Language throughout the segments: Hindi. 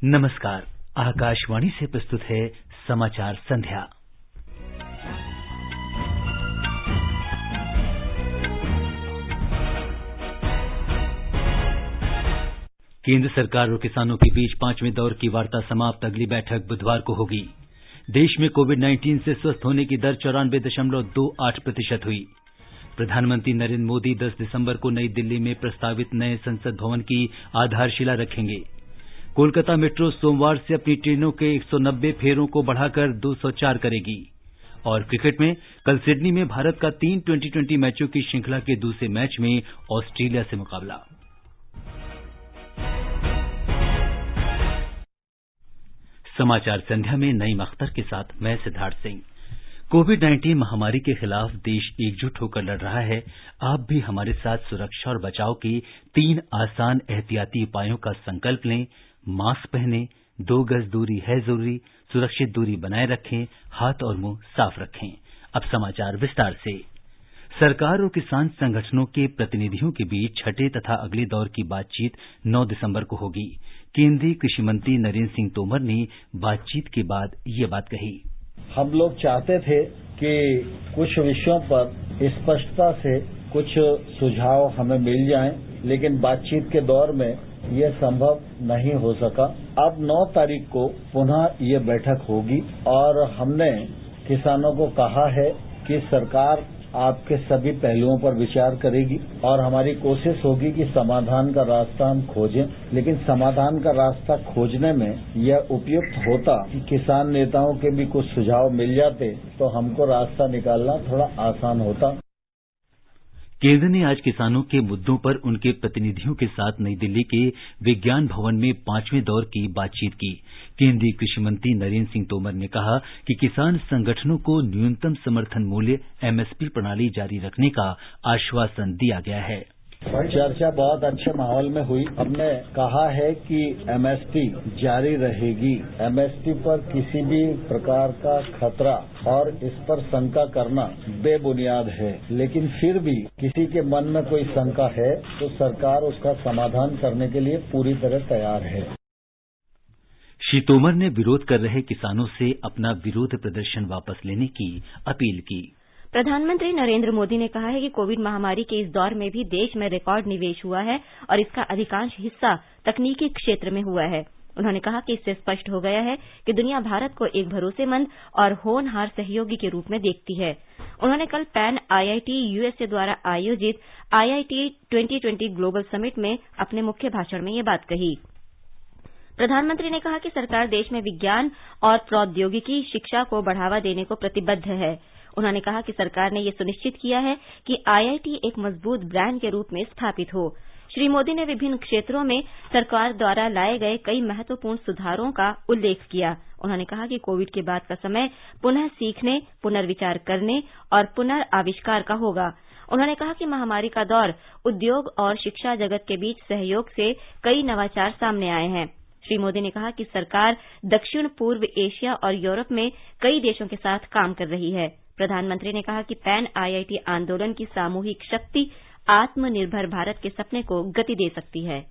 नमस्कार। आकाशवाणी से प्रस्तुत है समाचार संध्या। केंद्र सरकार और किसानों के बीच 5वें दौर की वार्ता समाप्त। अगली बैठक बुधवार को होगी। देश में कोविड-19 से स्वस्थ होने की दर 94.28% हुई। प्रधानमंत्री नरेंद्र मोदी 10 दिसंबर को नई दिल्ली में प्रस्तावित नए संसद भवन की आधारशिला रखेंगे। कोलकाता मेट्रो सोमवार से अपनी ट्रेनों के 190 फेरों को बढ़ाकर 204 करेगी। और क्रिकेट में कल सिडनी में भारत का 3 टी20 मैचों की श्रृंखला के दूसरे मैच में ऑस्ट्रेलिया से मुकाबला। समाचार संध्या में नईम अख्तर के साथ मैं सिद्धार्थ सिंह। कोविड-19 महामारी के खिलाफ देश एकजुट होकर लड़ रहा है। आप भी हमारे साथ सुरक्षा और बचाव के 3 आसान एहतियाती उपायों का संकल्प लें। मास्क पहनें, 2 गज दूरी है जरूरी, सुरक्षित दूरी बनाए रखें, हाथ और मुंह साफ रखें। अब समाचार विस्तार से। सरकार और किसान संगठनों के प्रतिनिधियों के बीच छठे तथा अगले दौर की बातचीत 9 दिसंबर को होगी। केंद्रीय कृषि मंत्री नरेंद्र सिंह तोमर ने बातचीत के बाद ये बात कही। हम लोग चाहते थे कि कुछ विषयों पर स्पष्टता से कुछ सुझाव हमें मिल जाएं, लेकिन बातचीत के दौर में ये संभव नहीं हो सका। अब 9 तारीख को पुनः ये बैठक होगी और हमने किसानों को कहा है कि सरकार आपके सभी पहलुओं पर विचार करेगी और हमारी कोशिश होगी कि समाधान का रास्ता हम खोजें। लेकिन समाधान का रास्ता खोजने में यह उपयुक्त होता कि किसान नेताओं के भी कुछ सुझाव मिल जाते तो हमको रास्ता निकालना थोड़ा आसान होता। केंद्र ने आज किसानों के मुद्दों पर उनके प्रतिनिधियों के साथ नई दिल्ली के विज्ञान भवन में 5वें दौर की बातचीत की। केंद्रीय कृषि मंत्री नरेंद्र सिंह तोमर ने कहा कि किसान संगठनों को न्यूनतम समर्थन मूल्य एमएसपी प्रणाली जारी रखने का आश्वासन दिया गया है। चर्चा बहुत अच्छे माहौल में हुई। हमने कहा है कि एमएसपी जारी रहेगी। एमएसपी पर किसी भी प्रकार का खतरा और इस पर शंका करना बेबुनियाद है, लेकिन फिर भी किसी के मन में कोई शंका है तो सरकार उसका समाधान करने के लिए पूरी तरह तैयार है। श्री तोमर ने विरोध कर रहे किसानों से अपना विरोध प्रदर्शन वापस लेने की अपील की। प्रधानमंत्री नरेंद्र मोदी ने कहा है कि कोविड महामारी के इस दौर में भी देश में रिकॉर्ड निवेश हुआ है और इसका अधिकांश हिस्सा तकनीकी क्षेत्र में हुआ है। उन्होंने कहा कि इससे स्पष्ट हो गया है कि दुनिया भारत को एक भरोसेमंद और होनहार सहयोगी के रूप में देखती है। उन्होंने कल पैन आईआईटी यूएसए द्वारा आयोजित आईआईटी 2020 ग्लोबल समिट में अपने मुख्य भाषण में ये बात कही। प्रधानमंत्री ने कहा कि सरकार देश में विज्ञान और प्रौद्योगिकी शिक्षा को बढ़ावा देने को प्रतिबद्ध है। उन्होंने कहा कि सरकार ने ये सुनिश्चित किया है कि आईआईटी एक मजबूत ब्रांड के रूप में स्थापित हो। श्री मोदी ने विभिन्न क्षेत्रों में सरकार द्वारा लाए गए कई महत्वपूर्ण सुधारों का उल्लेख किया। उन्होंने कहा कि कोविड के बाद का समय पुनः सीखने, पुनर्विचार करने और पुनर्आविष्कार का होगा। उन्होंने कहा कि महामारी का दौर उद्योग और शिक्षा जगत के बीच सहयोग से कई नवाचार सामने आए हैं। श्री मोदी ने कहा कि सरकार दक्षिण पूर्व एशिया और यूरोप में कई देशों के साथ काम कर रही है। प्रधानमंत्री ने कहा कि पैन आईआईटी आंदोलन की सामूहिक शक्ति आत्मनिर्भर भारत के सपने को गति दे सकती है।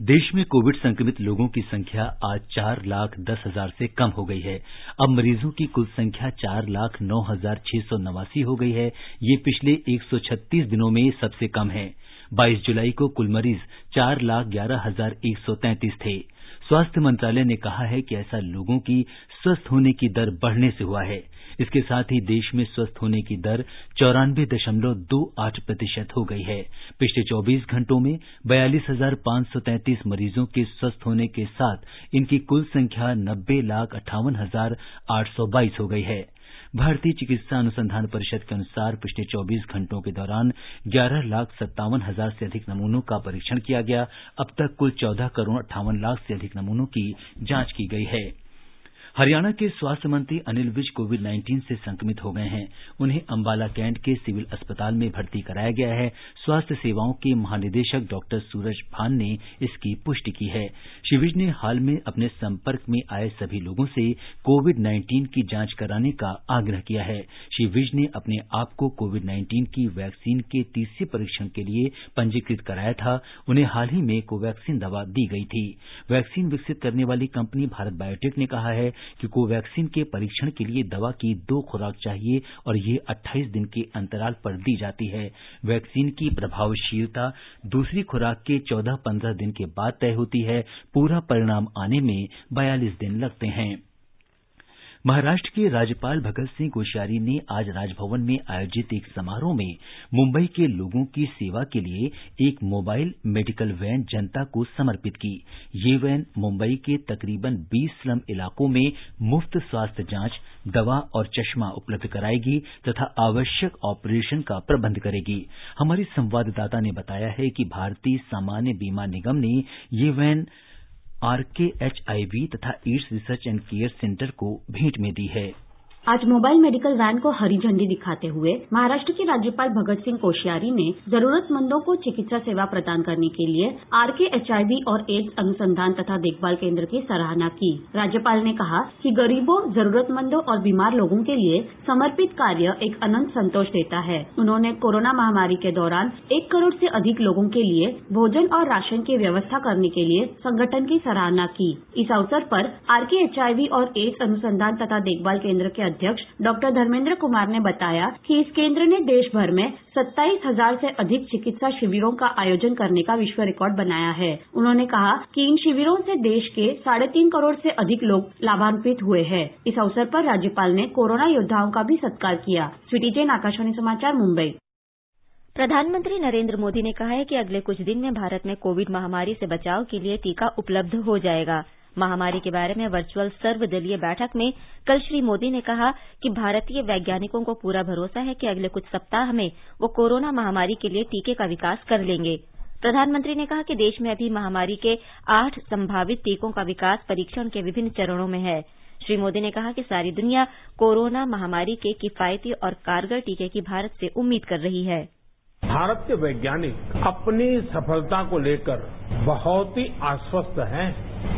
देश में कोविड संक्रमित लोगों की संख्या आज 4,10,000 से कम हो गई है। अब मरीजों की कुल संख्या 4,09,689 हो गई है। ये पिछले 136 दिनों में सबसे कम है। 22 जुलाई को कुल मरीज 4,11,133 थे। स्वास्थ्य मंत्रालय ने कहा है कि ऐसा लोगों की स्वस्थ होने की दर बढ़ने से हुआ है। इसके साथ ही देश में स्वस्थ होने की दर 94.28% हो गई है। पिछले 24 घंटों में 42,533 मरीजों के स्वस्थ होने के साथ इनकी कुल संख्या 90,58,822 हो गई है। भारतीय चिकित्सा अनुसंधान परिषद के अनुसार पिछले 24 घंटों के दौरान 11,57,000 से अधिक नमूनों का परीक्षण किया गया। अब तक कुल 14,58,00,000 से अधिक नमूनों की जांच की गई है। हरियाणा के स्वास्थ्य मंत्री अनिल विज कोविड-19 से संक्रमित हो गए हैं। उन्हें अंबाला कैंट के सिविल अस्पताल में भर्ती कराया गया है। स्वास्थ्य सेवाओं के महानिदेशक डॉक्टर सूरज भान ने इसकी पुष्टि की है। श्री विज ने हाल में अपने संपर्क में आए सभी लोगों से कोविड-19 की जांच कराने का आग्रह किया है। श्री विज ने अपने आप को कोविड-19 की वैक्सीन के तीसरे परीक्षण के लिए पंजीकृत कराया था। उन्हें हाल ही में कोवैक्सीन दवा दी गई थी। वैक्सीन विकसित करने वाली कंपनी भारत बायोटेक ने कहा है कि कोवैक्सीन के परीक्षण के लिए दवा की 2 खुराक चाहिए और ये 28 दिन के अंतराल पर दी जाती है। वैक्सीन की प्रभावशीलता दूसरी खुराक के 14-15 दिन के बाद तय होती है। पूरा परिणाम आने में 42 दिन लगते हैं। महाराष्ट्र के राज्यपाल भगत सिंह कोश्यारी ने आज राजभवन में आयोजित एक समारोह में मुंबई के लोगों की सेवा के लिए एक मोबाइल मेडिकल वैन जनता को समर्पित की। ये वैन मुंबई के तकरीबन 20 स्लम इलाकों में मुफ्त स्वास्थ्य जांच, दवा और चश्मा उपलब्ध कराएगी तथा आवश्यक ऑपरेशन का प्रबंध करेगी। हमारी संवाददाता ने बताया है कि भारतीय सामान्य बीमा निगम ने ये वैन RKHIV तथा ads research and care centre को भेंट में दी है। आज मोबाइल मेडिकल वैन को हरी झंडी दिखाते हुए महाराष्ट्र के राज्यपाल भगत सिंह कोश्यारी ने जरूरतमंदों को चिकित्सा सेवा प्रदान करने के लिए RKHIV और एड्स अनुसंधान तथा देखभाल केंद्र की सराहना की। राज्यपाल ने कहा कि गरीबों, जरूरतमंदों और बीमार लोगों के लिए समर्पित कार्य एक अनंत संतोष देता है। उन्होंने कोरोना महामारी के दौरान 1 करोड़ से अधिक लोगों के लिए भोजन और राशन की व्यवस्था करने के लिए संगठन की सराहना की। इस अवसर पर RKHIV और एड्स अनुसंधान तथा देखभाल केंद्र के अध्यक्ष डॉक्टर धर्मेंद्र कुमार ने बताया कि इस केंद्र ने देश भर में 27,000 से अधिक चिकित्सा शिविरों का आयोजन करने का विश्व रिकॉर्ड बनाया है। उन्होंने कहा कि इन शिविरों से देश के 3.5 करोड़ से अधिक लोग लाभान्वित हुए हैं। इस अवसर पर राज्यपाल ने कोरोना योद्धाओं का भी सत्कार किया। स्वीटी जैन, आकाशवाणी समाचार, मुंबई। प्रधानमंत्री नरेंद्र मोदी ने कहा है कि अगले कुछ दिन में भारत में कोविड महामारी से बचाव के लिए टीका उपलब्ध हो जाएगा। महामारी के बारे में वर्चुअल सर्वदलीय बैठक में कल श्री मोदी ने कहा कि भारतीय वैज्ञानिकों को पूरा भरोसा है कि अगले कुछ सप्ताह में वो कोरोना महामारी के लिए टीके का विकास कर लेंगे। प्रधानमंत्री ने कहा कि देश में अभी महामारी के 8 संभावित टीकों का विकास परीक्षण के विभिन्न चरणों में है। श्री मोदी ने कहा कि सारी दुनिया कोरोना महामारी के किफायती और कारगर टीके की भारत से उम्मीद कर रही है। भारत के वैज्ञानिक अपनी सफलता को लेकर बहुत ही आश्वस्त हैं।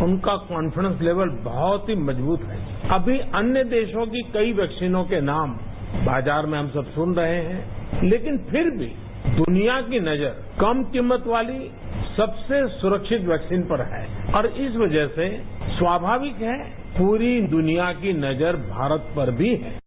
उनका कॉन्फिडेंस लेवल बहुत ही मजबूत है। अभी अन्य देशों की कई वैक्सीनों के नाम बाजार में हम सब सुन रहे हैं, लेकिन फिर भी दुनिया की नजर कम कीमत वाली सबसे सुरक्षित वैक्सीन पर है और इस वजह से स्वाभाविक है पूरी दुनिया की नजर भारत पर भी है।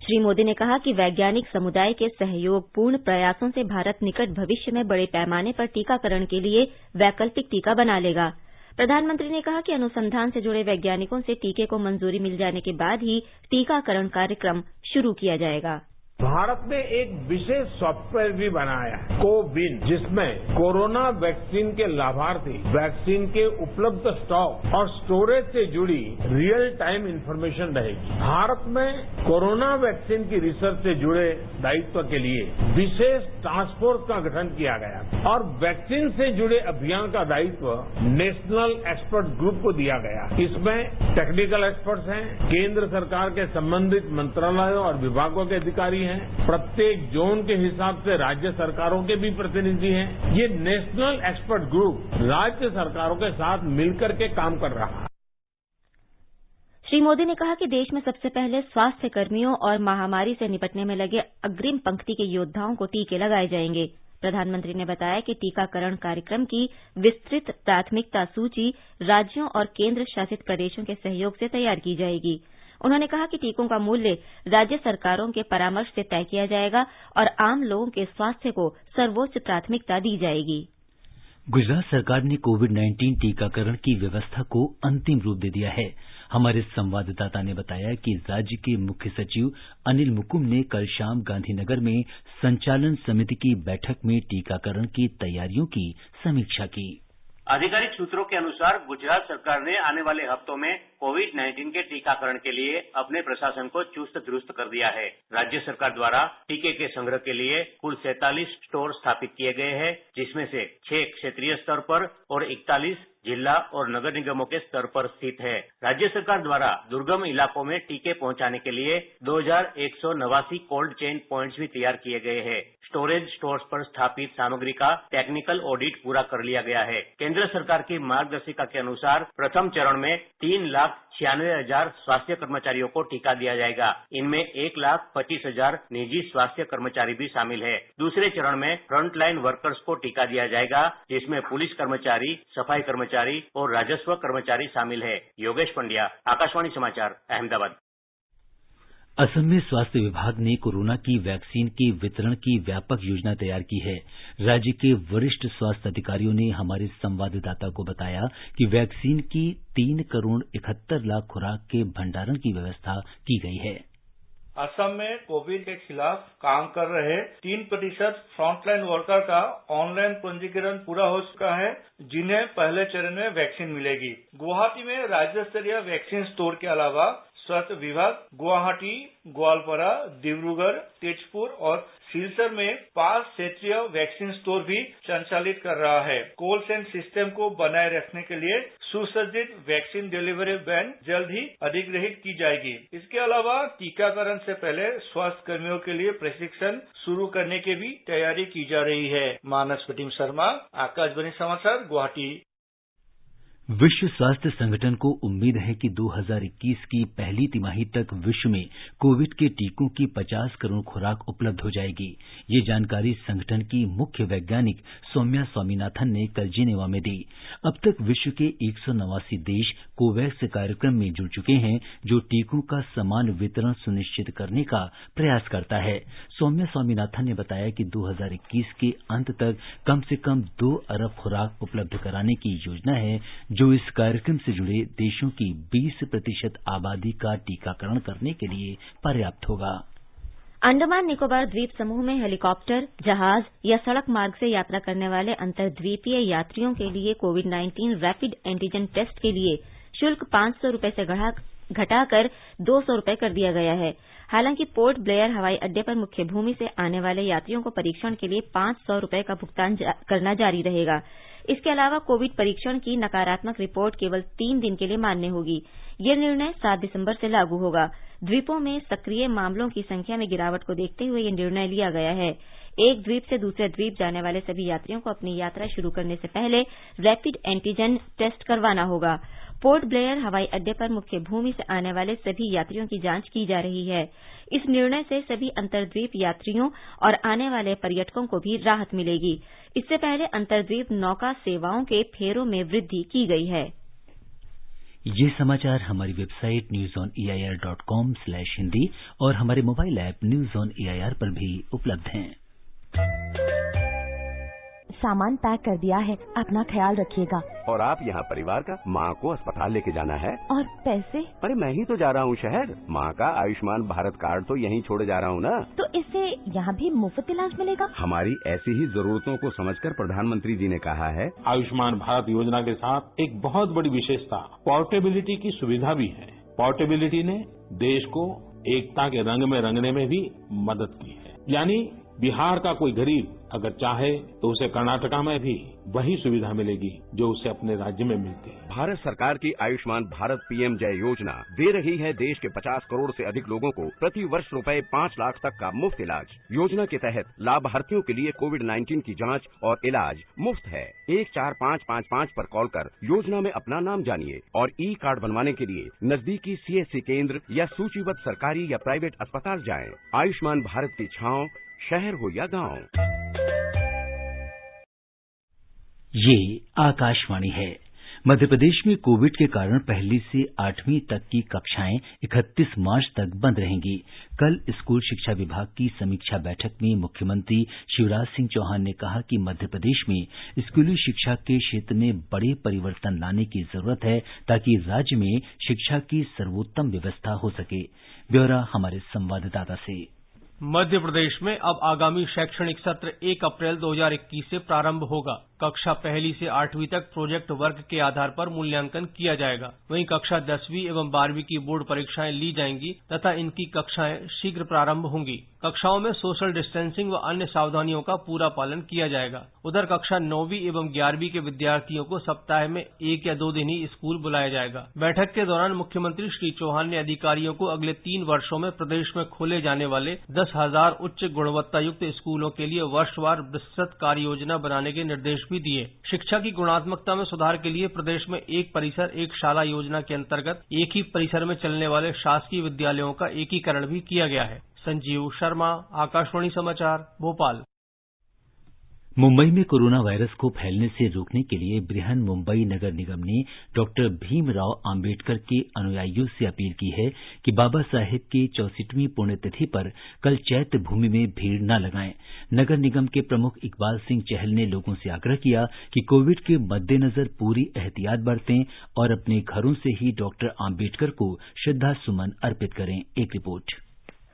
श्री मोदी ने कहा कि वैज्ञानिक समुदाय के सहयोगपूर्ण प्रयासों से भारत निकट भविष्य में बड़े पैमाने पर टीकाकरण के लिए वैकल्पिक टीका बना लेगा। प्रधानमंत्री ने कहा कि अनुसंधान से जुड़े वैज्ञानिकों से टीके को मंजूरी मिल जाने के बाद ही टीकाकरण कार्यक्रम शुरू किया जाएगा। भारत ने एक विशेष सॉफ्टवेयर भी बनाया है, कोविन, जिसमें कोरोना वैक्सीन के लाभार्थी वैक्सीन के उपलब्ध स्टॉक और स्टोरेज से जुड़ी रियल टाइम इंफॉर्मेशन रहेगी। भारत में कोरोना वैक्सीन की रिसर्च से जुड़े दायित्व के लिए विशेष टास्क फोर्स का गठन किया गया और वैक्सीन से जुड़े अभियान का दायित्व नेशनल एक्सपर्ट ग्रुप को दिया गया। इसमें टेक्निकल एक्सपर्ट्स हैं, केंद्र सरकार के संबंधित मंत्रालयों और विभागों के अधिकारी हैं, प्रत्येक जोन के हिसाब से राज्य सरकारों के भी प्रतिनिधि हैं। ये नेशनल एक्सपर्ट ग्रुप राज्य सरकारों के साथ मिलकर के काम कर रहा है। श्री मोदी ने कहा कि देश में सबसे पहले स्वास्थ्य कर्मियों और महामारी से निपटने में लगे अग्रिम पंक्ति के योद्धाओं को टीके लगाए जाएंगे। प्रधानमंत्री ने बताया कि टीकाकरण कार्यक्रम की विस्तृत प्राथमिकता सूची राज्यों और केंद्र शासित प्रदेशों के सहयोग से तैयार की जाएगी। उन्होंने कहा कि टीकों का मूल्य राज्य सरकारों के परामर्श से तय किया जाएगा और आम लोगों के स्वास्थ्य को सर्वोच्च प्राथमिकता दी जाएगी। गुजरात सरकार ने कोविड-19 टीकाकरण की व्यवस्था को अंतिम रूप दे दिया है। हमारे संवाददाता ने बताया कि राज्य के मुख्य सचिव अनिल मुकुम ने कल शाम गांधीनगर में संचालन समिति की बैठक में टीकाकरण की तैयारियों की समीक्षा की। आधिकारिक सूत्रों के अनुसार गुजरात सरकार ने आने वाले हफ्तों में कोविड-19 के टीकाकरण के लिए अपने प्रशासन को चुस्त दुरुस्त कर दिया है। राज्य सरकार द्वारा टीके के संग्रह के लिए कुल 47 स्टोर स्थापित किए गए हैं, जिसमें से 6 क्षेत्रीय स्तर पर और 41 जिला और नगर निगमों के स्तर पर स्थित है। राज्य सरकार द्वारा दुर्गम इलाकों में टीके पहुंचाने के लिए 2189 कोल्ड चेन पॉइंट्स भी तैयार किए गए हैं। स्टोरेज स्टोर्स पर स्थापित सामग्री का टेक्निकल ऑडिट पूरा कर लिया गया है। केंद्र सरकार की मार्गदर्शिका के अनुसार प्रथम चरण में 3,96,000 स्वास्थ्य कर्मचारियों को टीका दिया जाएगा। इनमें 1,25,000 निजी स्वास्थ्य कर्मचारी भी शामिल है। दूसरे चरण में फ्रंटलाइन वर्कर्स को टीका दिया जाएगा, जिसमें पुलिस कर्मचारी, सफाई कर्मचारी और राजस्व कर्मचारी शामिल है। योगेश पंड्या, आकाशवाणी समाचार, अहमदाबाद। असम में स्वास्थ्य विभाग ने कोरोना की वैक्सीन के वितरण की व्यापक योजना तैयार की है। राज्य के वरिष्ठ स्वास्थ्य अधिकारियों ने हमारे संवाददाता को बताया कि वैक्सीन की 3 करोड़ 71 लाख खुराक के भंडारण की व्यवस्था की गई है। असम में कोविड के खिलाफ काम कर रहे 3% फ्रंटलाइन वर्कर का ऑनलाइन पंजीकरण पूरा हो चुका है, जिन्हें पहले चरण में वैक्सीन मिलेगी। गुवाहाटी में राज्य स्तरीय वैक्सीन स्टोर के अलावा स्वास्थ्य विभाग गुवाहाटी, ग्वालपारा, डिब्रूगढ़, तेजपुर और सिलचर में 5 क्षेत्रीय वैक्सीन स्टोर भी संचालित कर रहा है। कोल्ड चेन सिस्टम को बनाए रखने के लिए सुसज्जित वैक्सीन डिलीवरी वैन जल्द ही अधिग्रहित की जाएगी। इसके अलावा टीकाकरण से पहले स्वास्थ्य कर्मियों के लिए प्रशिक्षण शुरू करने की भी तैयारी की जा रही है। मानस प्रतिम शर्मा, आकाशवाणी समाचार, गुवाहाटी। विश्व स्वास्थ्य संगठन को उम्मीद है कि 2021 की पहली तिमाही तक विश्व में कोविड के टीकों की 50 करोड़ खुराक उपलब्ध हो जाएगी। ये जानकारी संगठन की मुख्य वैज्ञानिक सौम्या स्वामीनाथन ने कल जिनेवा में दी। अब तक विश्व के 189 देश कोवैक्स कार्यक्रम में जुड़ चुके हैं, जो टीकों का समान वितरण सुनिश्चित करने का प्रयास करता है। सौम्या स्वामीनाथन ने बताया कि 2021 के अंत तक कम से कम 2 अरब खुराक उपलब्ध कराने की योजना है, जो इस कार्यक्रम से जुड़े देशों की 20% आबादी का टीकाकरण करने के लिए पर्याप्त होगा। अंडमान निकोबार द्वीप समूह में हेलीकॉप्टर, जहाज या सड़क मार्ग से यात्रा करने वाले अंतर्द्वीपीय यात्रियों के लिए कोविड-19 रैपिड एंटीजन टेस्ट के लिए शुल्क 500 रुपये से घटाकर 200 रुपये कर दिया गया है। हालांकि पोर्ट ब्लेयर हवाई अड्डे पर मुख्य भूमि से आने वाले यात्रियों को परीक्षण के लिए 500 रुपये का भुगतान करना जारी रहेगा। इसके अलावा कोविड परीक्षण की नकारात्मक रिपोर्ट केवल 3 दिन के लिए मान्य होगी। यह निर्णय 7 दिसंबर से लागू होगा। द्वीपों में सक्रिय मामलों की संख्या में गिरावट को देखते हुए यह निर्णय लिया गया है। एक द्वीप से दूसरे द्वीप जाने वाले सभी यात्रियों को अपनी यात्रा शुरू करने से पहले रैपिड एंटीजन टेस्ट करवाना होगा। पोर्ट ब्लेयर हवाई अड्डे पर मुख्य भूमि से आने वाले सभी यात्रियों की जांच की जा रही है। इस निर्णय से सभी अंतर्द्वीप यात्रियों और आने वाले पर्यटकों को भी राहत मिलेगी। इससे पहले अंतर्द्वीप नौका सेवाओं के फेरों में वृद्धि की गई है। ये समाचार हमारी वेबसाइट newsoneair.com/हिंदी और हमारे mobile app news on AIR पर भी उपलब्ध हैं। सामान पैक कर दिया है, अपना ख्याल रखिएगा। और आप यहाँ परिवार का, माँ को अस्पताल लेके जाना है। और पैसे? अरे मैं ही तो जा रहा हूँ शहर। माँ का आयुष्मान भारत कार्ड तो यहीं छोड़े जा रहा हूँ ना। तो इससे यहाँ भी मुफ्त इलाज मिलेगा? हमारी ऐसी ही जरूरतों को समझकर प्रधानमंत्री जी ने कहा है। आयुष्मान भारत योजना के साथ एक बहुत बड़ी विशेषता पोर्टेबिलिटी की सुविधा भी है। पोर्टेबिलिटी ने देश को एकता के रंग में रंगने में भी मदद की है। यानी बिहार का कोई गरीब अगर चाहे तो उसे कर्नाटका में भी वही सुविधा मिलेगी जो उसे अपने राज्य में मिलती है। भारत सरकार की आयुष्मान भारत पीएम जय योजना दे रही है देश के 50 करोड़ से अधिक लोगों को प्रति वर्ष रुपए 5 लाख तक का मुफ्त इलाज। योजना के तहत लाभार्थियों के लिए कोविड-19 की जांच और इलाज मुफ्त है। 14555 पर कॉल कर योजना में अपना नाम जानिए और ई कार्ड बनवाने के लिए नजदीकी सीएससी केंद्र या सूचीबद्ध सरकारी या प्राइवेट अस्पताल जाएं। आयुष्मान भारत की छांव, शहर हो या गांव। ये आकाशवाणी है। मध्य प्रदेश में कोविड के कारण पहली से 8वीं तक की कक्षाएं 31 मार्च तक बंद रहेंगी। कल स्कूल शिक्षा विभाग की समीक्षा बैठक में मुख्यमंत्री शिवराज सिंह चौहान ने कहा कि मध्य प्रदेश में स्कूली शिक्षा के क्षेत्र में बड़े परिवर्तन लाने की जरूरत है, ताकि राज्य में शिक्षा की सर्वोत्तम व्यवस्था हो सके। ब्यौरा हमारे संवाददाता से। मध्य प्रदेश में अब आगामी शैक्षणिक सत्र 1 अप्रैल 2021 से प्रारंभ होगा। कक्षा पहली से 8वीं तक प्रोजेक्ट वर्क के आधार पर मूल्यांकन किया जाएगा। वहीं कक्षा 10वीं एवं 12वीं की बोर्ड परीक्षाएं ली जाएंगी तथा इनकी कक्षाएं शीघ्र प्रारंभ होंगी। कक्षाओं में सोशल डिस्टेंसिंग व अन्य सावधानियों का पूरा पालन किया जाएगा। उधर कक्षा 9वीं एवं 11वीं के विद्यार्थियों को सप्ताह में 1 या 2 दिन ही स्कूल बुलाया जाएगा। बैठक के दौरान मुख्यमंत्री श्री चौहान ने अधिकारियों को अगले 3 वर्षों में प्रदेश में खोले जाने वाले 10,000 उच्च गुणवत्ता युक्त स्कूलों के लिए वर्षवार विस्तृत कार्य योजना बनाने के निर्देश भी दिए। शिक्षा की गुणात्मकता में सुधार के लिए प्रदेश में एक परिसर एक शाला योजना के अंतर्गत एक ही परिसर में चलने वाले शासकीय विद्यालयों का एकीकरण भी किया गया है। संजीव शर्मा, आकाशवाणी समाचार, भोपाल। मुंबई में कोरोना वायरस को फैलने से रोकने के लिए बृहन मुंबई नगर निगम ने डॉक्टर भीमराव आम्बेडकर के अनुयायियों से अपील की है कि बाबा साहेब की 64वीं पुण्यतिथि पर कल चैत्य भूमि में भीड़ न लगाएं। नगर निगम के प्रमुख इकबाल सिंह चहल ने लोगों से आग्रह किया कि कोविड के मद्देनजर पूरी एहतियात बरतें और अपने घरों से ही डॉक्टर आम्बेडकर को श्रद्धा सुमन अर्पित करें। एक रिपोर्ट।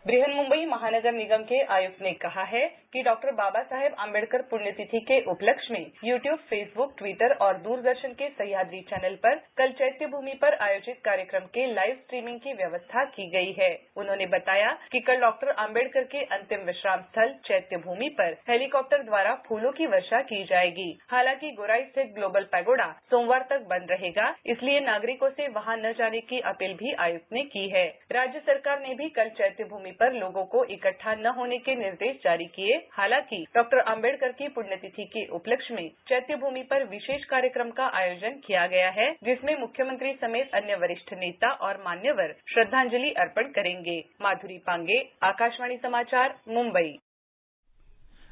बृहन मुंबई महानगर निगम के आयुक्त ने कहा है कि डॉक्टर बाबा साहेब आम्बेडकर पुण्यतिथि के उपलक्ष्य में यूट्यूब, फेसबुक, ट्विटर और दूरदर्शन के सह्याद्री चैनल पर कल चैत्य भूमि पर आयोजित कार्यक्रम के लाइव स्ट्रीमिंग की व्यवस्था की गई है। उन्होंने बताया कि कल डॉक्टर आम्बेडकर के अंतिम विश्राम स्थल चैत्य भूमि पर हेलीकॉप्टर द्वारा फूलों की वर्षा की जाएगी। हालांकि गोराई स्थित ग्लोबल पैगोडा सोमवार तक बंद रहेगा, इसलिए नागरिकों से वहां न जाने की अपील भी आयुक्त ने की है। राज्य सरकार ने भी कल चैत्य भूमि पर लोगों को इकट्ठा न होने के निर्देश जारी किए। हालांकि डॉक्टर आम्बेडकर की पुण्यतिथि के उपलक्ष्य में चैत्य भूमि पर विशेष कार्यक्रम का आयोजन किया गया है, जिसमें मुख्यमंत्री समेत अन्य वरिष्ठ नेता और मान्यवर श्रद्धांजलि अर्पण करेंगे। माधुरी पांगे, आकाशवाणी समाचार, मुंबई।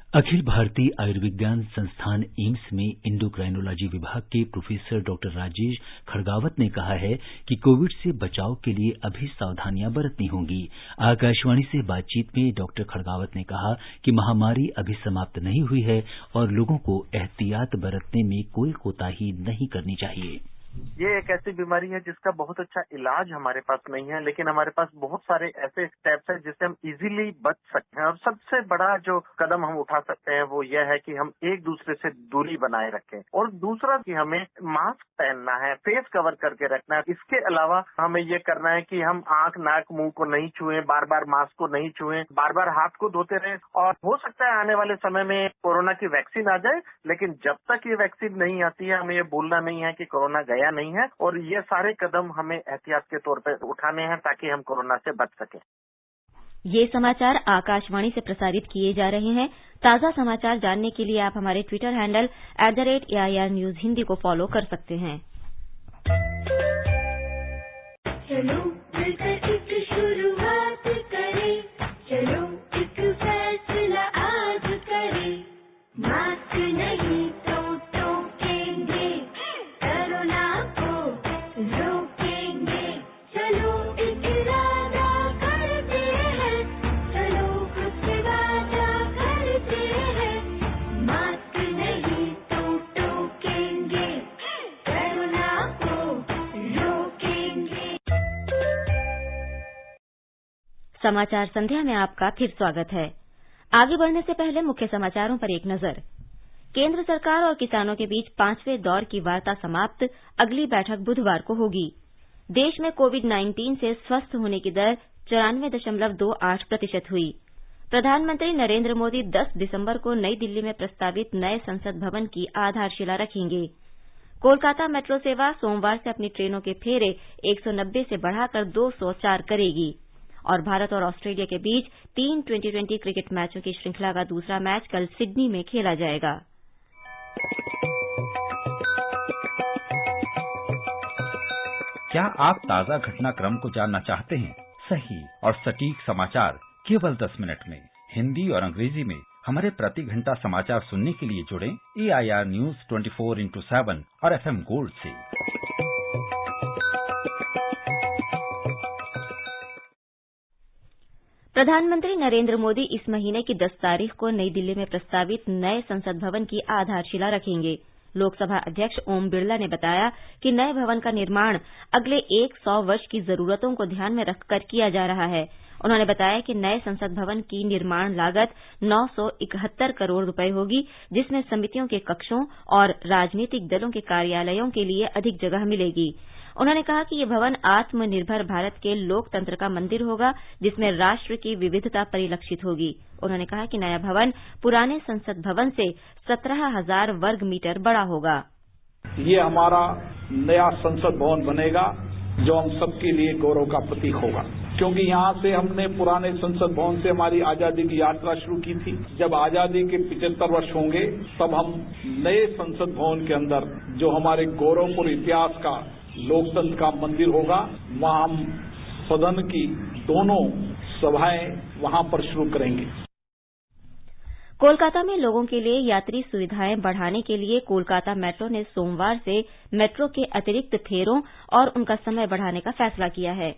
अखिल भारतीय आयुर्विज्ञान संस्थान एम्स में इंडोक्राइनोलॉजी विभाग के प्रोफेसर डॉक्टर राजेश खड़गावत ने कहा है कि कोविड से बचाव के लिए अभी सावधानियां बरतनी होंगी। आकाशवाणी से बातचीत में डॉक्टर खड़गावत ने कहा कि महामारी अभी समाप्त नहीं हुई है और लोगों को एहतियात बरतने में कोई कोताही नहीं करनी चाहिए। ये एक ऐसी बीमारी है जिसका बहुत अच्छा इलाज हमारे पास नहीं है, लेकिन हमारे पास बहुत सारे ऐसे स्टेप्स हैं जिससे हम इजीली बच सकते हैं। और सबसे बड़ा जो कदम हम उठा सकते हैं वो ये है कि हम एक दूसरे से दूरी बनाए रखें, और दूसरा कि हमें मास्क पहनना है, फेस कवर करके रखना है। इसके अलावा हमें ये करना है कि हम आंख, नाक, मुंह को नहीं छुएं, बार बार मास्क को नहीं छुएं, बार बार हाथ को धोते रहें। और हो सकता है आने वाले समय में कोरोना की वैक्सीन आ जाए, लेकिन जब तक ये वैक्सीन नहीं आती है हमें ये भूलना नहीं है कि कोरोना गया नहीं है, और ये सारे कदम हमें एहतियात के तौर पर उठाने हैं ताकि हम कोरोना से बच सकें। ये समाचार आकाशवाणी से प्रसारित किए जा रहे हैं। ताजा समाचार जानने के लिए आप हमारे Twitter handle @AIR News Hindi को फॉलो कर सकते हैं। चलो मिलकर एक शुरुआत करें, चलो एक फैसला आज करें, मास्क नहीं तो टोकेंगे, कोरोना को रोकेंगे, चलो एक इरादा करते हैं, चलो कुछ वादा करते हैं, मास्क नहीं तो टोकेंगे, कोरोना को रोकेंगे। समाचार संध्या में आपका फिर स्वागत है। आगे बढ़ने से पहले मुख्य समाचारों पर एक नजर। केंद्र सरकार और किसानों के बीच 5वें दौर की वार्ता समाप्त, अगली बैठक बुधवार को होगी। देश में कोविड-19 से स्वस्थ होने की दर 94.28% हुई। प्रधानमंत्री नरेंद्र मोदी 10 दिसंबर को नई दिल्ली में प्रस्तावित नए संसद भवन की आधारशिला रखेंगे। कोलकाता मेट्रो सेवा सोमवार से अपनी ट्रेनों के फेरे 190 से बढ़ाकर 204 करेगी। और भारत और ऑस्ट्रेलिया के बीच 3 T20 क्रिकेट मैचों की श्रृंखला का दूसरा मैच कल सिडनी में खेला जाएगा। क्या आप ताजा घटनाक्रम को जानना चाहते हैं? सही और सटीक समाचार केवल 10 मिनट में हिंदी और अंग्रेजी में हमारे प्रति घंटा समाचार सुनने के लिए जुड़ें AIR News 24x7 और FM गोल्ड से। प्रधानमंत्री नरेंद्र मोदी इस महीने की 10 तारीख को नई दिल्ली में प्रस्तावित नए संसद भवन की आधारशिला रखेंगे। लोकसभा अध्यक्ष ओम बिरला ने बताया कि नए भवन का निर्माण अगले 100 वर्ष की जरूरतों को ध्यान में रखकर किया जा रहा है उन्होंने बताया कि नए संसद भवन की निर्माण लागत 971 करोड़ रुपए होगी, जिसमें समितियों के कक्षों और राजनीतिक दलों के कार्यालयों के लिए अधिक जगह मिलेगी। उन्होंने कहा कि ये भवन आत्मनिर्भर भारत के लोकतंत्र का मंदिर होगा, जिसमें राष्ट्र की विविधता परिलक्षित होगी। उन्होंने कहा कि नया भवन पुराने संसद भवन से 17,000 वर्ग मीटर बड़ा होगा। ये हमारा नया संसद भवन बनेगा, जो हम सबके लिए गौरव का प्रतीक होगा, क्योंकि यहाँ से हमने पुराने संसद भवन से हमारी आजादी की यात्रा शुरू की थी। जब आजादी के 75 वर्ष होंगे, तब हम नए संसद भवन के अंदर जो हमारे गौरवपूर्ण इतिहास का लोकतंत्र का मंदिर होगा, वहाँ हम सदन की दोनों सभाएं वहाँ पर शुरू करेंगे। कोलकाता में लोगों के लिए यात्री सुविधाएं बढ़ाने के लिए कोलकाता मेट्रो ने सोमवार से मेट्रो के अतिरिक्त फेरों और उनका समय बढ़ाने का फैसला किया है।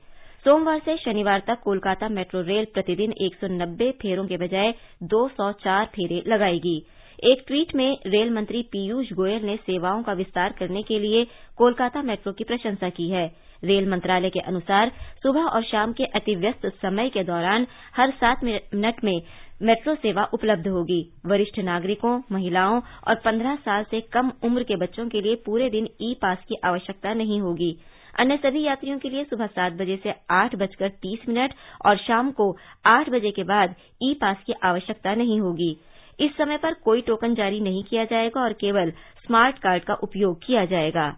सोमवार से शनिवार तक कोलकाता मेट्रो रेल प्रतिदिन 190 फेरों के बजाय 204 फेरे लगाएगी। एक ट्वीट में रेल मंत्री पीयूष गोयल ने सेवाओं का विस्तार करने के लिए कोलकाता मेट्रो की प्रशंसा की है। रेल मंत्रालय के अनुसार सुबह और शाम के अतिव्यस्त समय के दौरान हर 7 मिनट में मेट्रो सेवा उपलब्ध होगी। वरिष्ठ नागरिकों, महिलाओं और 15 साल से कम उम्र के बच्चों के लिए पूरे दिन ई पास की आवश्यकता नहीं होगी। अन्य सभी यात्रियों के लिए सुबह 7 बजे से 8:30 और शाम को 8 बजे के बाद ई पास की आवश्यकता नहीं होगी। इस समय पर कोई टोकन जारी नहीं किया जाएगा और केवल स्मार्ट कार्ड का उपयोग किया जाएगा।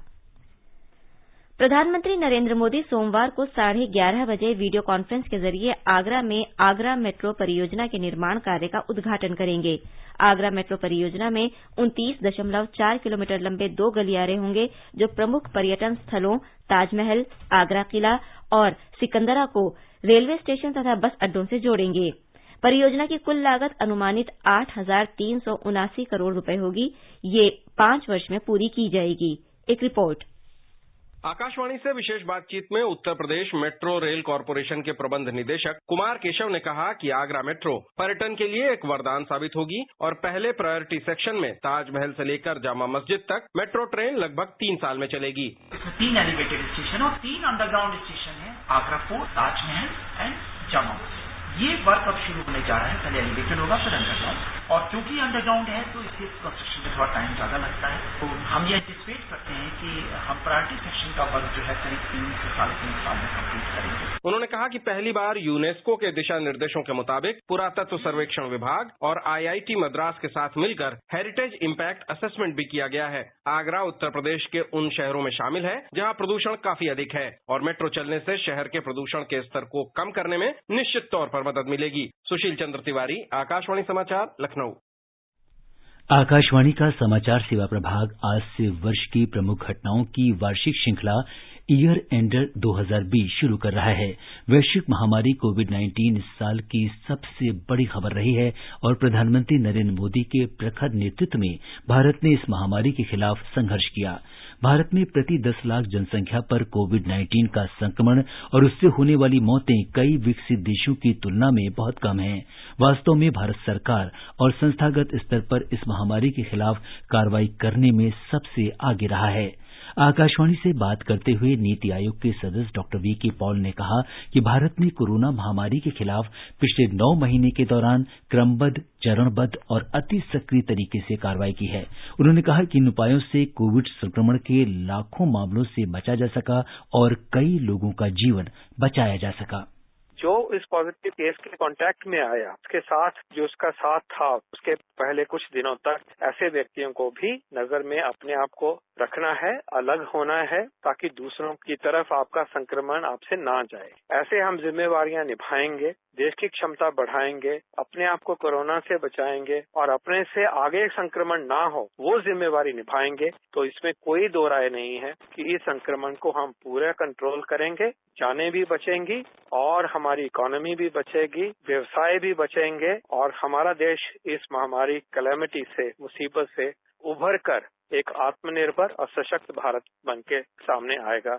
प्रधानमंत्री नरेंद्र मोदी सोमवार को 11:30 बजे वीडियो कॉन्फ्रेंस के जरिए आगरा में आगरा मेट्रो परियोजना के निर्माण कार्य का उद्घाटन करेंगे। आगरा मेट्रो परियोजना में 29.4 किलोमीटर लंबे 2 गलियारे होंगे, जो प्रमुख पर्यटन स्थलों ताजमहल, आगरा किला और सिकंदरा को रेलवे स्टेशन तथा बस अड्डों से जोड़ेंगे। परियोजना की कुल लागत अनुमानित 8,379 करोड़ रुपए होगी। ये 5 वर्ष में पूरी की जाएगी। एक रिपोर्ट। आकाशवाणी से विशेष बातचीत में Uttar Pradesh metro rail corporation के प्रबंध निदेशक कुमार केशव ने कहा कि आगरा मेट्रो पर्यटन के लिए एक वरदान साबित होगी और पहले प्रायोरिटी सेक्शन में ताजमहल से लेकर जामा मस्जिद तक मेट्रो ट्रेन लगभग 3 साल में चलेगी। इसमें 3 एलिवेटेड स्टेशन और 3 अंडरग्राउंड स्टेशन है, आगरा फोर्ट, ताजमहल एंड जामा मस्जिद। ये वर्क अब शुरू होने जा रहा है। पहले एलिवेटेड होगा, फिर अंडरग्राउंड, और क्योंकि अंडरग्राउंड है तो इसके कंस्ट्रक्शन में थोड़ा टाइम ज्यादा लगता है। तो हम ये एंटिसिपेट करते हैं कि हम प्रायोरिटी सेक्शन का वर्क जो है करीब 3 से 3.5 साल में कंप्लीट करेंगे। उन्होंने कहा कि पहली बार यूनेस्को के दिशा निर्देशों के मुताबिक पुरातत्व सर्वेक्षण विभाग और IIT मद्रास के साथ मिलकर हेरिटेज इम्पैक्ट असेसमेंट भी किया गया है। आगरा उत्तर प्रदेश के उन शहरों में शामिल है जहां प्रदूषण काफी अधिक है और मेट्रो चलने से शहर के प्रदूषण के स्तर को कम करने में निश्चित तौर पर मदद मिलेगी। सुशील चंद्र तिवारी, आकाशवाणी समाचार, लखनऊ। आकाशवाणी का समाचार सेवा प्रभाग आज से वर्ष की प्रमुख घटनाओं की वार्षिक श्रृंखला ईयर एंडर 2020 शुरू कर रहा है। वैश्विक महामारी कोविड-19 इस साल की सबसे बड़ी खबर रही है और प्रधानमंत्री नरेंद्र मोदी के प्रखर नेतृत्व में भारत ने इस महामारी के खिलाफ संघर्ष किया। भारत में प्रति 10 लाख जनसंख्या पर कोविड-19 का संक्रमण और उससे होने वाली मौतें कई विकसित देशों की तुलना में बहुत कम हैं। वास्तव में भारत सरकार और संस्थागत स्तर पर इस महामारी के खिलाफ कार्रवाई करने में सबसे आगे रहा है। आकाशवाणी से बात करते हुए नीति आयोग के सदस्य डॉक्टर वीके पॉल ने कहा कि भारत ने कोरोना महामारी के खिलाफ पिछले 9 महीने के दौरान क्रमबद्ध, चरणबद्ध और अति सक्रिय तरीके से कार्रवाई की है। उन्होंने कहा कि इन उपायों से कोविड संक्रमण के लाखों मामलों से बचा जा सका और कई लोगों का जीवन बचाया जा सका। जो इस पॉजिटिव केस के कांटेक्ट में आया, उसके साथ जो उसका साथ था, उसके पहले कुछ दिनों तक ऐसे व्यक्तियों को भी नजर में अपने आप को रखना है, अलग होना है, ताकि दूसरों की तरफ आपका संक्रमण आपसे ना जाए। ऐसे हम जिम्मेवारियां निभाएंगे, देश की क्षमता बढ़ाएंगे, अपने आप को कोरोना से बचाएंगे और अपने से आगे संक्रमण ना हो वो जिम्मेवारी निभाएंगे, तो इसमें कोई दो राय नहीं है कि इस संक्रमण को हम पूरा कंट्रोल करेंगे, जानें भी बचेंगी और हमारी इकोनॉमी भी बचेगी, व्यवसाय भी बचेंगे और हमारा देश इस महामारी कैलेमिटी से, मुसीबत से उभर कर एक आत्मनिर्भर और सशक्त भारत बन के सामने आएगा।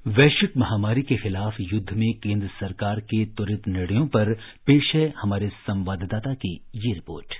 वैश्विक महामारी के खिलाफ युद्ध में केंद्र सरकार के त्वरित निर्णयों पर पेश है हमारे संवाददाता की ये रिपोर्ट।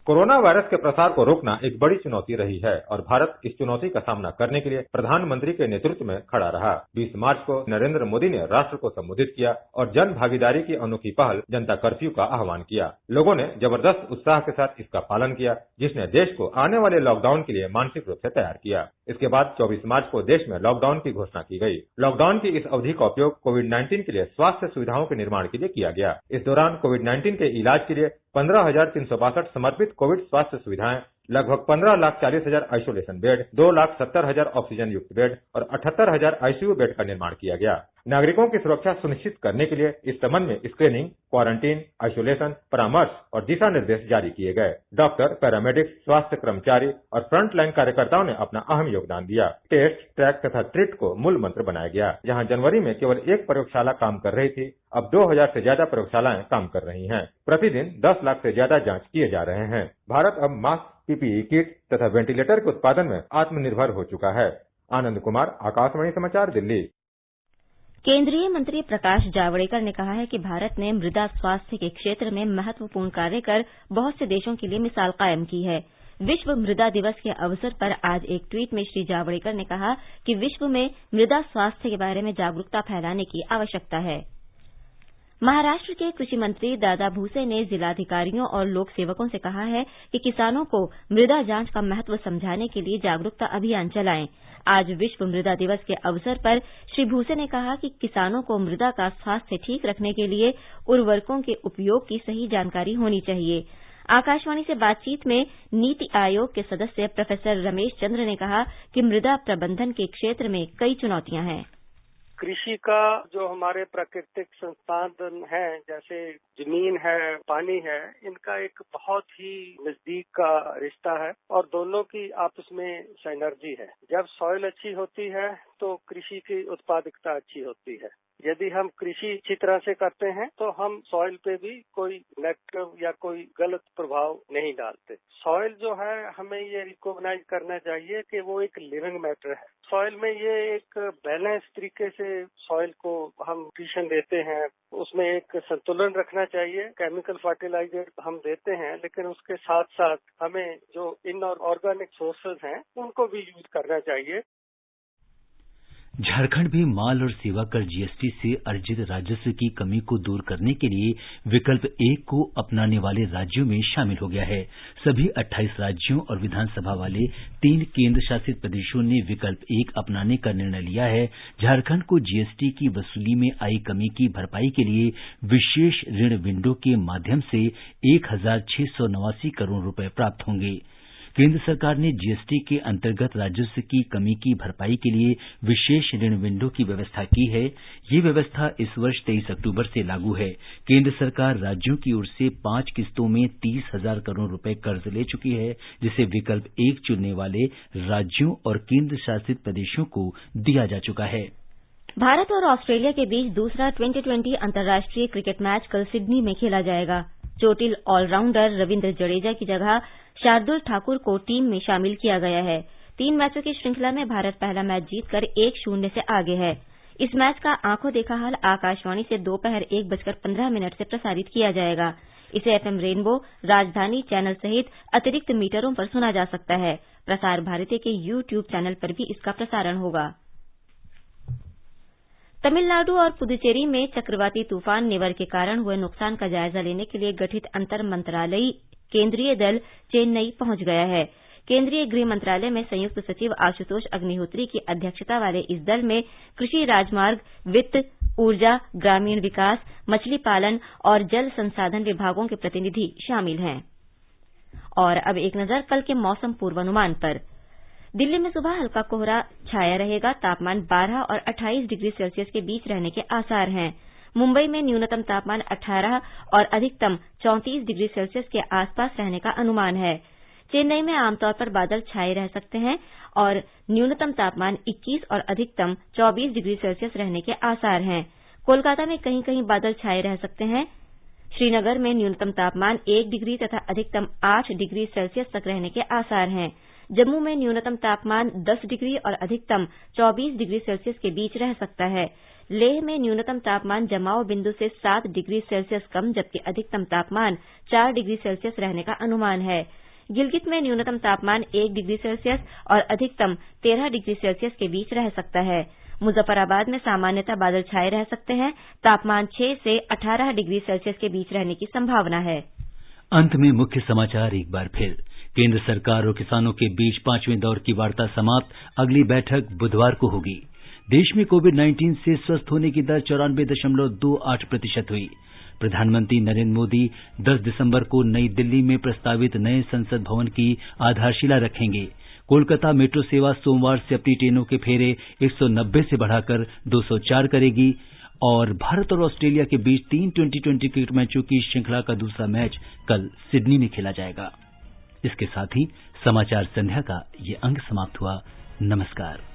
कोरोना वायरस के प्रसार को रोकना एक बड़ी चुनौती रही है और भारत इस चुनौती का सामना करने के लिए प्रधानमंत्री के नेतृत्व में खड़ा रहा। 20 मार्च को नरेंद्र मोदी ने राष्ट्र को संबोधित किया और जन भागीदारी की अनोखी पहल जनता कर्फ्यू का आह्वान किया। लोगों ने जबरदस्त उत्साह के साथ इसका पालन किया, जिसने देश को आने वाले लॉकडाउन के लिए मानसिक रूप से तैयार किया। इसके बाद 24 मार्च को देश में लॉकडाउन की घोषणा की गई। लॉकडाउन की इस अवधि का उपयोग कोविड-19 के लिए स्वास्थ्य सुविधाओं के निर्माण के लिए किया गया। इस दौरान कोविड-19 के इलाज के लिए 15,362 समर्पित कोविड स्वास्थ्य सुविधाएं, लगभग 15,40,000 आइसोलेशन बेड, 2,70,000 ऑक्सीजन युक्त बेड और 78,000 आईसीयू बेड का निर्माण किया गया। नागरिकों की सुरक्षा सुनिश्चित करने के लिए इस संबंध में स्क्रीनिंग, क्वारंटीन, आइसोलेशन, परामर्श और दिशा निर्देश जारी किए गए। डॉक्टर, पैरामेडिक्स, स्वास्थ्य कर्मचारी और फ्रंट लाइन कार्यकर्ताओं ने अपना अहम योगदान दिया। टेस्ट, ट्रैक तथा ट्रीट को मूल मंत्र बनाया गया। जहां जनवरी में केवल एक प्रयोगशाला काम कर रही थी, अब 2,000 से ज्यादा प्रयोगशालाएं काम कर रही हैं। प्रतिदिन 10 लाख से ज्यादा जांच किए जा रहे हैं। भारत अब मास्क, पीपीई किट तथा वेंटिलेटर के उत्पादन में आत्मनिर्भर हो चुका है। आनंद कुमार, आकाशवाणी समाचार, दिल्ली। केंद्रीय मंत्री प्रकाश जावड़ेकर ने कहा है कि भारत ने मृदा स्वास्थ्य के क्षेत्र में महत्वपूर्ण कार्य कर बहुत से देशों के लिए मिसाल कायम की है। विश्व मृदा दिवस के अवसर पर आज एक ट्वीट में श्री जावड़ेकर ने कहा कि विश्व में मृदा स्वास्थ्य के बारे में जागरूकता फैलाने की आवश्यकता है। महाराष्ट्र के कृषि मंत्री दादा भूसे ने जिलाधिकारियों और लोक सेवकों से कहा है कि किसानों को मृदा जांच का महत्व समझाने के लिए जागरूकता अभियान चलाएं। आज विश्व मृदा दिवस के अवसर पर श्री भूसे ने कहा कि किसानों को मृदा का स्वास्थ्य ठीक रखने के लिए उर्वरकों के उपयोग की सही जानकारी होनी चाहिए। आकाशवाणी से बातचीत में नीति आयोग के सदस्य प्रोफेसर रमेश चंद्र ने कहा कि मृदा प्रबंधन के क्षेत्र में कई चुनौतियां हैं। कृषि का जो हमारे प्राकृतिक संसाधन है, जैसे जमीन है, पानी है, इनका एक बहुत ही नजदीक का रिश्ता है और दोनों की आपस में सिनर्जी है। जब सॉइल अच्छी होती है तो कृषि की उत्पादकता अच्छी होती है। यदि हम कृषि अच्छी तरह से करते हैं तो हम सॉइल पे भी कोई नेगेटिव या कोई गलत प्रभाव नहीं डालते। सॉइल जो है, हमें ये रिकॉग्नाइज करना चाहिए कि वो एक लिविंग मैटर है। सॉइल में ये एक बैलेंस तरीके से सॉइल को हम न्यूट्रिशन देते हैं, उसमें एक संतुलन रखना चाहिए। केमिकल फर्टिलाइजर हम देते हैं, लेकिन उसके साथ साथ हमें जो इनऑर्गेनिक सोर्सेज हैं उनको भी यूज करना चाहिए। झारखंड भी माल और सेवा कर जीएसटी से अर्जित राजस्व की कमी को दूर करने के लिए विकल्प 1 को अपनाने वाले राज्यों में शामिल हो गया है। सभी 28 राज्यों और विधानसभा वाले 3 केंद्र शासित प्रदेशों ने विकल्प 1 अपनाने का निर्णय लिया है। झारखंड को जीएसटी की वसूली में आई कमी की भरपाई के लिए विशेष ऋण विंडो के माध्यम से 1,689 करोड़ रुपए प्राप्त होंगे। केंद्र सरकार ने जीएसटी के अंतर्गत राजस्व की कमी की भरपाई के लिए विशेष ऋण विंडो की व्यवस्था की है। ये व्यवस्था इस वर्ष 23 अक्टूबर से लागू है। केंद्र सरकार राज्यों की ओर से 5 किस्तों में 30,000 करोड़ रुपए कर्ज ले चुकी है, जिसे विकल्प 1 चुनने वाले राज्यों और केंद्र शासित प्रदेशों को दिया जा चुका है। भारत और ऑस्ट्रेलिया के बीच दूसरा 2020 अंतर्राष्ट्रीय क्रिकेट मैच कल सिडनी में खेला जाएगा। चोटिल ऑलराउंडर रविंद्र जडेजा की जगह शार्दुल ठाकुर को टीम में शामिल किया गया है। 3 मैचों की श्रृंखला में भारत पहला मैच जीतकर 1-0 से आगे है। इस मैच का आंखों देखा हाल आकाशवाणी से दोपहर 1:15 से प्रसारित किया जाएगा। इसे एफएम रेनबो, राजधानी चैनल सहित अतिरिक्त मीटरों पर सुना जा सकता है। प्रसार भारती के यूट्यूब चैनल पर भी इसका प्रसारण होगा। तमिलनाडु और पुदुचेरी में चक्रवाती तूफान निवर के कारण हुए नुकसान का जायजा लेने के लिए गठित अंतर मंत्रालयी केंद्रीय दल चेन्नई पहुंच गया है। केंद्रीय गृह मंत्रालय में संयुक्त सचिव आशुतोष अग्निहोत्री की अध्यक्षता वाले इस दल में कृषि, राजमार्ग, वित्त, ऊर्जा, ग्रामीण विकास, मछली पालन और जल संसाधन विभागों के प्रतिनिधि शामिल हैं। और अब एक नजर कल के मौसम पूर्वानुमान पर। दिल्ली में सुबह हल्का कोहरा छाया रहेगा। तापमान 12 और 28 डिग्री सेल्सियस के बीच रहने के आसार हैं। मुंबई में न्यूनतम तापमान 18 और अधिकतम 34 डिग्री सेल्सियस के आसपास रहने का अनुमान है। चेन्नई में आमतौर पर बादल छाए रह सकते हैं और न्यूनतम तापमान 21 और अधिकतम 24 डिग्री सेल्सियस रहने के आसार हैं। कोलकाता में कहीं कहीं बादल छाए रह सकते हैं। श्रीनगर में न्यूनतम तापमान 1 डिग्री तथा अधिकतम 8 डिग्री सेल्सियस तक रहने के आसार हैं। जम्मू में न्यूनतम तापमान 10 डिग्री और अधिकतम 24 डिग्री सेल्सियस के बीच रह सकता है। लेह में न्यूनतम तापमान जमाव बिंदु से 7 डिग्री सेल्सियस कम जबकि अधिकतम तापमान 4 डिग्री सेल्सियस रहने का अनुमान है। गिलगित में न्यूनतम तापमान 1 डिग्री सेल्सियस और अधिकतम 13 डिग्री सेल्सियस के बीच रह सकता है। मुजफ्फराबाद में सामान्यतः बादल छाए रह सकते हैं। तापमान 6 से 18 डिग्री सेल्सियस के बीच रहने की संभावना है। अंत में मुख्य समाचार एक बार फिर। केंद्र सरकार और किसानों के बीच 5वें दौर की वार्ता समाप्त। अगली बैठक बुधवार को होगी। देश में कोविड-19 से स्वस्थ होने की दर 94.28% हुई। प्रधानमंत्री नरेंद्र मोदी 10 दिसंबर को नई दिल्ली में प्रस्तावित नए संसद भवन की आधारशिला रखेंगे। कोलकाता मेट्रो सेवा सोमवार से अपनी ट्रेनों के फेरे 190 से बढ़ाकर 204 करेगी और भारत और ऑस्ट्रेलिया के बीच 3 2020 क्रिकेट मैचों की श्रृंखला का दूसरा मैच कल सिडनी में खेला जाएगा। इसके साथ ही समाचार संध्या का ये अंक समाप्त हुआ। नमस्कार।